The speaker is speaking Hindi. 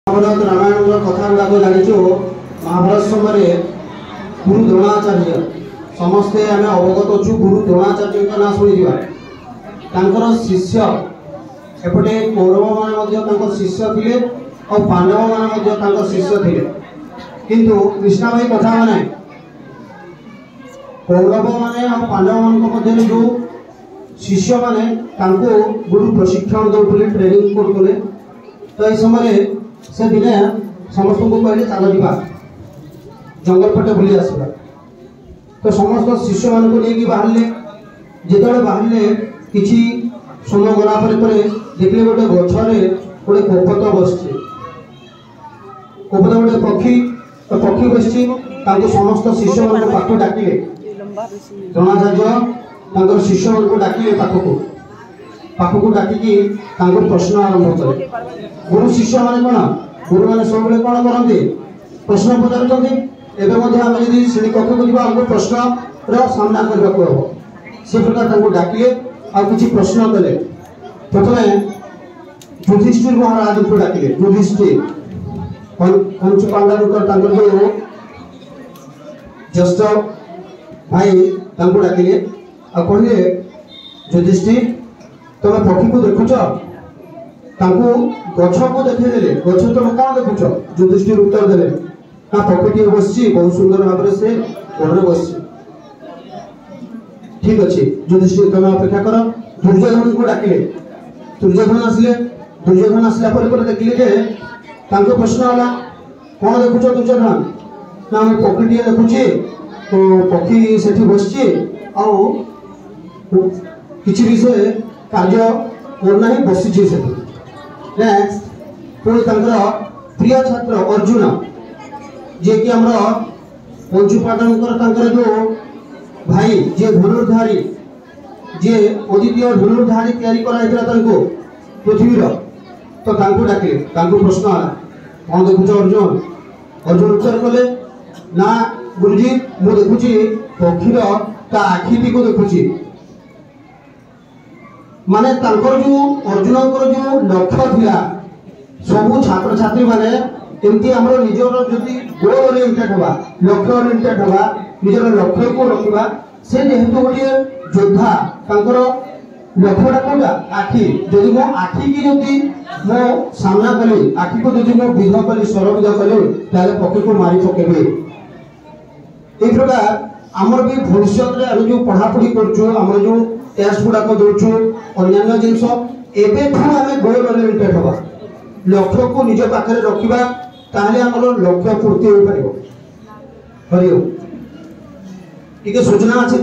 महाभारत रामायण कथा गुड़ाक जाचु महाभारत समय गुरु द्रोणाचार्य समस्ते आम अवगत अच्छु गुरु द्रोणाचार्य ना शुणा शिष्य एपटे कौरव मान शिष्य थे और पांडव मान शिष्य थे किंतु कृष्णा भाई कथा माने कौरव माने और पांडव मान जो शिष्य माने गुरु प्रशिक्षण दौले ट्रेनिंग करते तो ये समय से दिने समस्त को कहले चल जा जंगल पटे बुली आसवा तो समस्त शिष्य मान को लेकिन बाहर जो बाहर किसी समय गला देखले गोटे गछरे गोटे कोपत बस कोपत गोटे पक्षी तो पक्षी बस समस्त शिष्य मान पाख डाकिले द्रोणाचार्य शिष्य मान डाकिले पाखक डाकिकी प्रश्न आरंभ कले गुरु शिष्य माने कौन गुरु मैंने सब कौन करते प्रश्न पचार श्रेणी कक्ष को आमको प्रश्न सामना करने को हम से प्रकार डाकिले आ कि प्रश्न कले प्रथम युधिष्ठिर महाराज को डाकिले युधिष्ठिर पंच पांडव जो ज्येष्ठ भाई डाकिले आ कहले युधिष्ठिर तुम पक्षी को देखुच गछ को देखले गछ तुम कौन देखुच युधिष्ठिर उत्तर देले ना पक्षी बस बहुत सुंदर भाव से घर बस ठीक अच्छे युधिष्ठिर तुम अपेक्षा कर दुर्योधन को डाकिले दुर्योधन आसिले दुर्योधन आसला देखिले प्रश्न है कौन देखुच दुर्योधन ना पक्षी देखुचे तो पक्षी से बस किसी विषय कार्य करना ही बसी से नेक्स्ट पुणी प्रिय छात्र अर्जुन जे कि आम पंचुपांडव जो भाई जे धनुर्धारी जे अद्वितीय धनुर्धारी तैयारी पृथ्वीर तो डाकिले प्रश्न है कौन देखुच अर्जुन अर्जुन उत्तर कले ना गुरुजी मु देखुची पक्षीर आखिटी को देखुची माने जो अर्जुन जो लक्ष्य थिला सबू छात्र छात्री माने एमती हमर निजर जदि गोल ओरिएंटेड होबा लक्ष्य ओरिएंटेड होबा निजर लक्ष्य को रखिबा से जेहेतु गोटे योद्धा तांकर लक्ष्यटा कोटा आखि जदि मो आखि की जदि मो सामना कली आखि को जदि मो विध कली सरविध कली ताले पक्षी को मारी पकेबे ए प्रकार आमर भी भविष्य रे हम जो पढ़ापढ़ी करछु हमर जो टेस्ट गुड़ाक दौचु अन्य जिनस एवं आम गोल ओरिएंटेड हवा लक्ष्य को निज पाखे रखा लक्ष्य पूर्ति हो पार सूचना अच्छे।